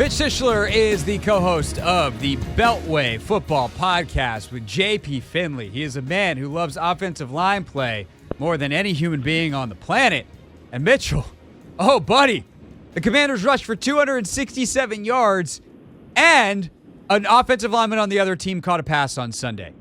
Mitch Tischer is the co-host of the Beltway Football Podcast with J.P. Finley. He is a man who loves offensive line play more than any human being on the planet. And Mitchell, oh, buddy, the Commanders rushed for 267 yards, and an offensive lineman on the other team caught a pass on Sunday.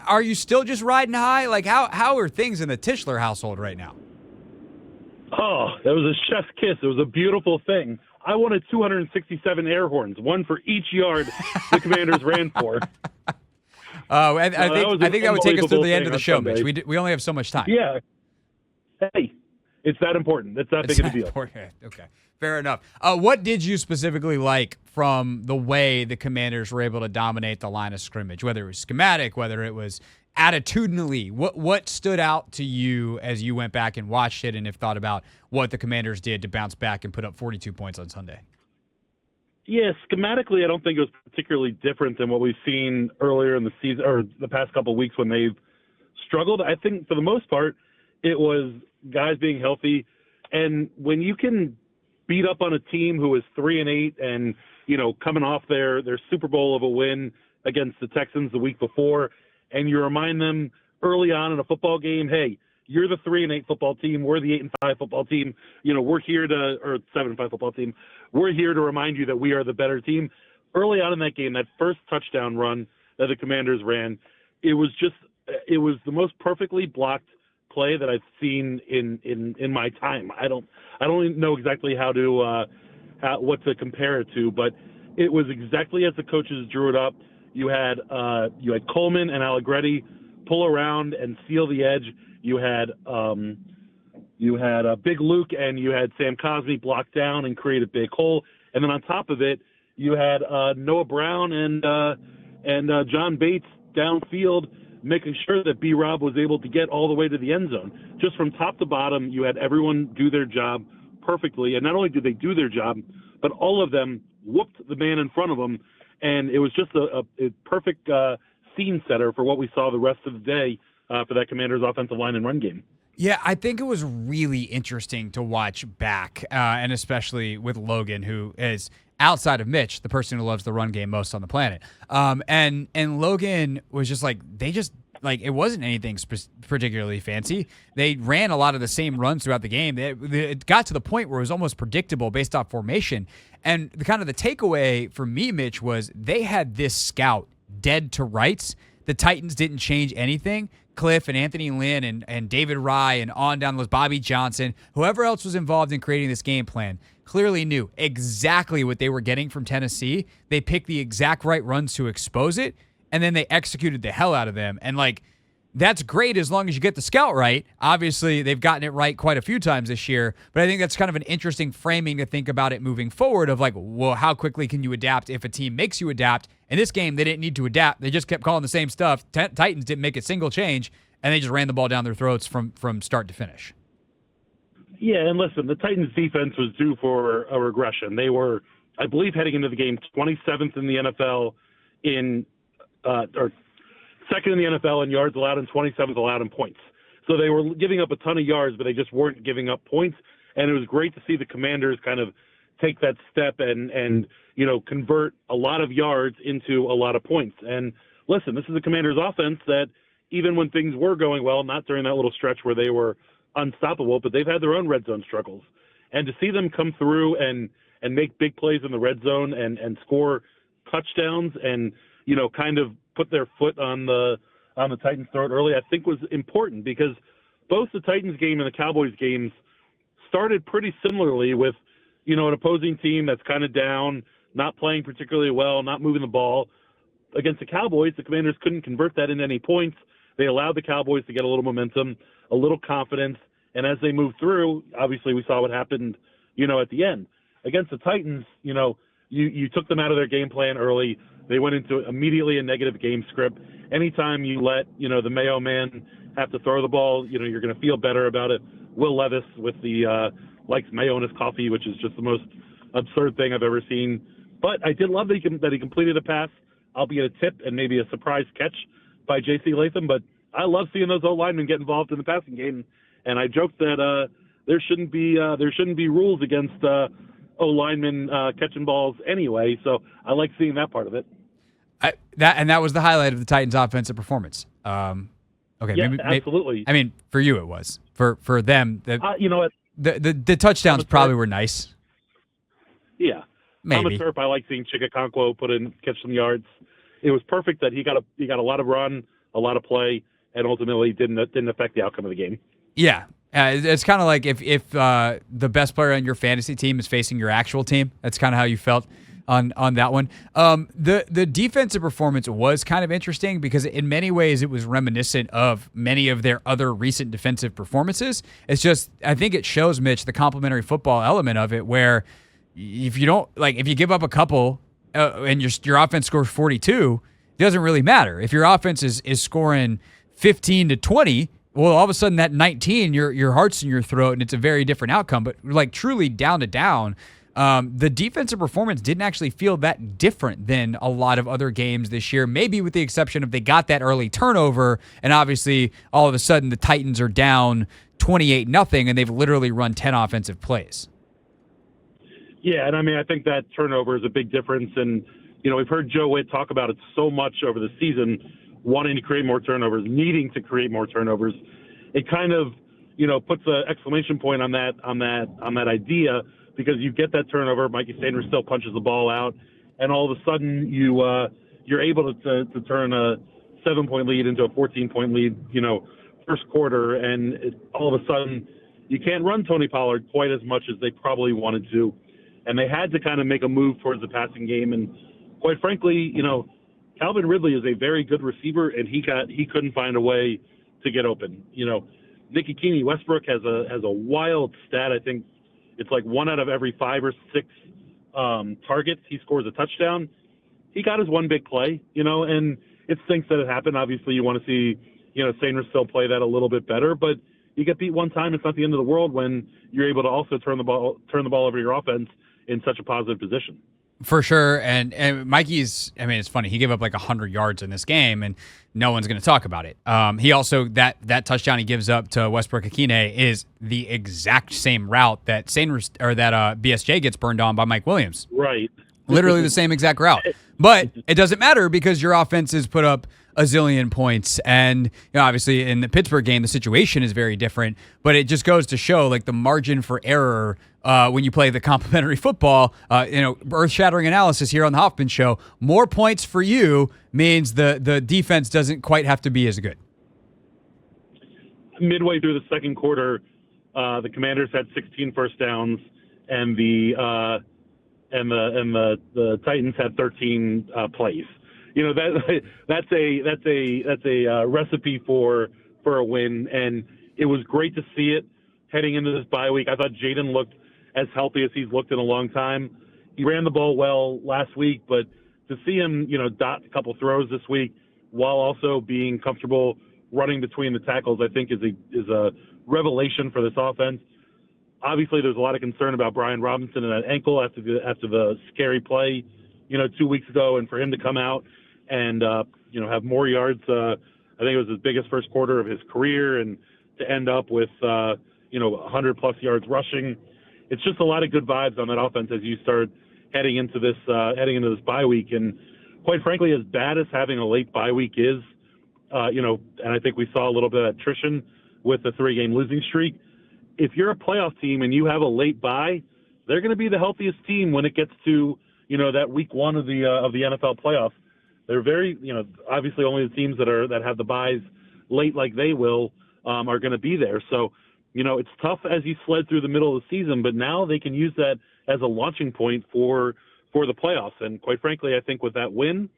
Are you still just riding high? Like, how are things in the Tischler household right now? Oh, that was a chef's kiss. It was a beautiful thing. I wanted 267 air horns, one for each yard the Commanders ran for. I think that would take us to the end of the show, Mitch. We only have so much time. Yeah. Hey, it's that important. It's that big of a deal. Okay, fair enough. What did you specifically like from the way the Commanders were able to dominate the line of scrimmage, whether it was schematic, whether it was attitudinally? What stood out to you as you went back and watched it and have thought about what the Commanders did to bounce back and put up 42 points on Sunday? Yeah, schematically, I don't think it was particularly different than what we've seen earlier in the season or the past couple of weeks when they've struggled. I think for the most part, it was guys being healthy. And when you can beat up on a team who is 3-8 and, coming off their Super Bowl of a win against the Texans the week before, and you remind them early on in a football game, hey, you're the 3-8 football team. We're the 8-5 football team. We're here or 7-5 football team. We're here to remind you that we are the better team. Early on in that game, that first touchdown run that the Commanders ran, it was the most perfectly blocked play that I've seen in my time. I don't even know exactly what to compare it to, but it was exactly as the coaches drew it up. You had Coleman and Allegretti pull around and seal the edge. You had Big Luke and you had Sam Cosmi block down and create a big hole. And then on top of it, you had Noah Brown and John Bates downfield, making sure that B-Rob was able to get all the way to the end zone. Just from top to bottom, you had everyone do their job perfectly. And not only did they do their job, but all of them whooped the man in front of them. And it was just a perfect scene setter for what we saw the rest of the day for that Commanders offensive line and run game. Yeah, I think it was really interesting to watch back, and especially with Logan, who is, outside of Mitch, the person who loves the run game most on the planet. And Logan was just it wasn't anything particularly fancy. They ran a lot of the same runs throughout the game. It got to the point where it was almost predictable based off formation. And the takeaway for me, Mitch, was they had this scout dead to rights. The Titans didn't change anything. Cliff and Anthony Lynn and David Rye and on down those Bobby Johnson, whoever else was involved in creating this game plan, clearly knew exactly what they were getting from Tennessee. They picked the exact right runs to expose it, and then they executed the hell out of them. And that's great as long as you get the scout right. Obviously, they've gotten it right quite a few times this year, but I think that's kind of an interesting framing to think about it moving forward of how quickly can you adapt if a team makes you adapt? In this game, they didn't need to adapt. They just kept calling the same stuff. Titans didn't make a single change, and they just ran the ball down their throats from start to finish. Yeah, and listen, the Titans defense was due for a regression. They were, I believe, heading into the game 27th in the NFL or second in the NFL in yards allowed and 27th allowed in points. So they were giving up a ton of yards, but they just weren't giving up points. And it was great to see the Commanders kind of take that step and convert a lot of yards into a lot of points. And listen, this is a Commanders offense that even when things were going well, not during that little stretch where they were unstoppable, but they've had their own red zone struggles. And to see them come through and make big plays in the red zone and score touchdowns and, kind of put their foot on the Titans' throat early, I think was important because both the Titans game and the Cowboys games started pretty similarly with, an opposing team that's kind of down, not playing particularly well, not moving the ball. Against the Cowboys, the Commanders couldn't convert that into any points. They allowed the Cowboys to get a little momentum, a little confidence, and as they moved through, obviously we saw what happened, at the end. Against the Titans, you took them out of their game plan early. They went into immediately a negative game script. Anytime you let, the Mayo man have to throw the ball, you're going to feel better about it. Will Levis with the likes mayo in his coffee, which is just the most absurd thing I've ever seen. But I did love that he completed a pass, albeit a tip and maybe a surprise catch by J.C. Latham. But I love seeing those O-linemen get involved in the passing game. And I joked that there shouldn't be rules against linemen catching balls anyway. So I like seeing that part of it. That was the highlight of the Titans' offensive performance. Okay, Yeah, maybe, absolutely. I mean, for you it was. For them, You know what? the touchdowns probably were nice. Yeah. Maybe. I'm a Terp. I like seeing Chikakonkwo catch some yards. It was perfect that he got a lot of run, a lot of play, and ultimately didn't affect the outcome of the game. Yeah. It's kind of like if the best player on your fantasy team is facing your actual team. That's kind of how you felt on that one. The defensive performance was kind of interesting because in many ways it was reminiscent of many of their other recent defensive performances. It's just, I think it shows, Mitch, the complementary football element of it, where if you give up a couple and your offense scores 42, it doesn't really matter. If your offense is scoring 15 to 20, well, all of a sudden that 19, your heart's in your throat and it's a very different outcome. But like truly down to down, the defensive performance didn't actually feel that different than a lot of other games this year, maybe with the exception of they got that early turnover, and obviously all of a sudden the Titans are down 28-0, and they've literally run 10 offensive plays. Yeah, and I mean, I think that turnover is a big difference. And, we've heard Joe Witt talk about it so much over the season, wanting to create more turnovers, needing to create more turnovers. It kind of, puts an exclamation point on that idea, because you get that turnover, Mikey Sanders still punches the ball out, and all of a sudden you're able to turn a 7-point lead into a 14-point lead, first quarter, and all of a sudden you can't run Tony Pollard quite as much as they probably wanted to. And they had to kind of make a move towards the passing game. And quite frankly, Calvin Ridley is a very good receiver, and he couldn't find a way to get open. Nicky Keeney, Westbrook has a wild stat. I think it's like 1 out of every 5 or 6 targets, he scores a touchdown. He got his one big play, and it stinks that it happened. Obviously, you want to see, Sanders still play that a little bit better, but you get beat one time. It's not the end of the world when you're able to also turn the ball over your offense in such a positive position. For sure. And Mikey's, I mean, it's funny. He gave up like 100 yards in this game, and no one's going to talk about it. He also, that touchdown he gives up to Westbrook Akine is the exact same route that BSJ gets burned on by Mike Williams. Right. Literally the same exact route. But it doesn't matter because your offense has put up a zillion points. And obviously in the Pittsburgh game, the situation is very different. But it just goes to show like the margin for error when you play the complementary football. Earth-shattering analysis here on the Hoffman Show. More points for you means the defense doesn't quite have to be as good. Midway through the second quarter, the Commanders had 16 first downs, and the Titans had 13 plays. That's a recipe for a win, and it was great to see it heading into this bye week. I thought Jaden looked as healthy as he's looked in a long time. He ran the ball well last week, but to see him, dot a couple throws this week while also being comfortable running between the tackles, I think is a revelation for this offense. Obviously, there's a lot of concern about Brian Robinson and that ankle after the scary play, 2 weeks ago, and for him to come out and have more yards. I think it was his biggest first quarter of his career, and to end up with 100 plus yards rushing. It's just a lot of good vibes on that offense as you start heading into this bye week. And quite frankly, as bad as having a late bye week is, and I think we saw a little bit of attrition with the 3-game losing streak. If you're a playoff team and you have a late bye, they're going to be the healthiest team when it gets to, that week 1 of the NFL playoffs. They're very, obviously only the teams that have the byes late like they will are going to be there. So, it's tough as you sled through the middle of the season, but now they can use that as a launching point for the playoffs. And quite frankly, I think with that win,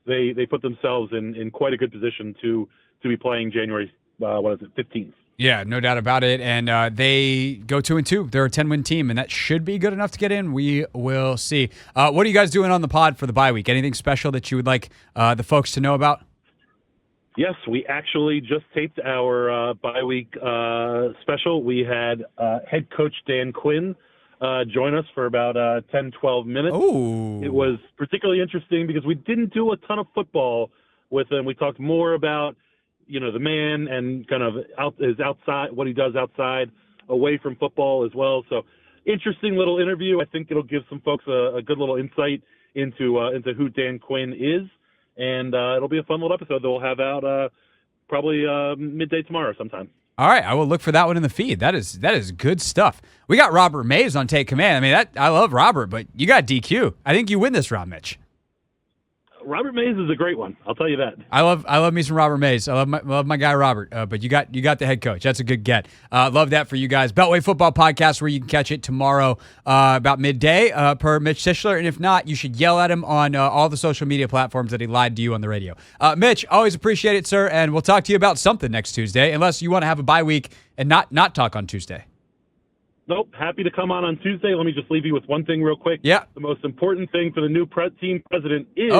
they put themselves in quite a good position to be playing January 15th. Yeah, no doubt about it. And they go 2-2. They're a 10-win team, and that should be good enough to get in. We will see. What are you guys doing on the pod for the bye week? Anything special that you would like the folks to know about? Yes, we actually just taped our bye week special. We had head coach Dan Quinn join us for about 10, 12 minutes. Ooh. It was particularly interesting because we didn't do a ton of football with him. We talked more about the man and kind of his outside, what he does outside, away from football as well. So interesting little interview. I think it'll give some folks a good little insight into who Dan Quinn is, and it'll be a fun little episode that we'll have out probably midday tomorrow sometime. All right, I will look for that one in the feed. That is good stuff. We got Robert Mays on Take Command. I mean, I love Robert, but you got DQ. I think you win this round, Mitch. Robert Mays is a great one. I'll tell you that. I love me some Robert Mays. I love my guy Robert. But you got the head coach. That's a good get. Love that for you guys. Beltway Football Podcast, where you can catch it tomorrow about midday per Mitch Tischler. And if not, you should yell at him on all the social media platforms that he lied to you on the radio. Mitch, always appreciate it, sir. And we'll talk to you about something next Tuesday, unless you want to have a bye week and not talk on Tuesday. Nope. Happy to come on Tuesday. Let me just leave you with one thing real quick. Yeah. The most important thing for the new team president is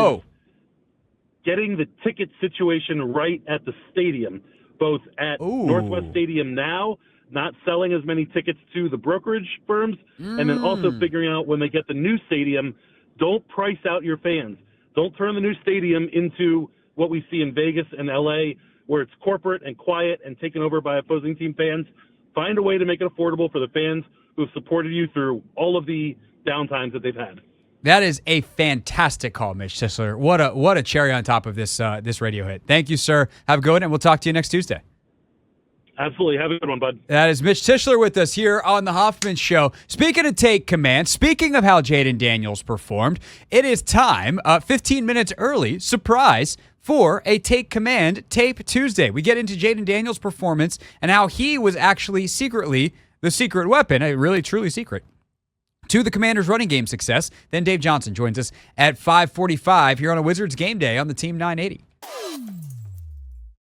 getting the ticket situation right at the stadium, both at Northwest Stadium now, not selling as many tickets to the brokerage firms, and then also figuring out when they get the new stadium, don't price out your fans. Don't turn the new stadium into what we see in Vegas and LA, where it's corporate and quiet and taken over by opposing team fans. Find a way to make it affordable for the fans who have supported you through all of the downtimes that they've had. That is a fantastic call, Mitch Tischer. What a cherry on top of this radio hit. Thank you, sir. Have a good one, and we'll talk to you next Tuesday. Absolutely. Have a good one, bud. That is Mitch Tischer with us here on The Hoffman Show. Speaking of Take Command, speaking of how Jaden Daniels performed, it is time, 15 minutes early, surprise, for a Take Command Tape Tuesday. We get into Jaden Daniels' performance and how he was actually secretly the secret weapon, really truly secret, to the Commanders' running game success. Then Dave Johnson joins us at 5:45 here on a Wizards game day on the Team 980.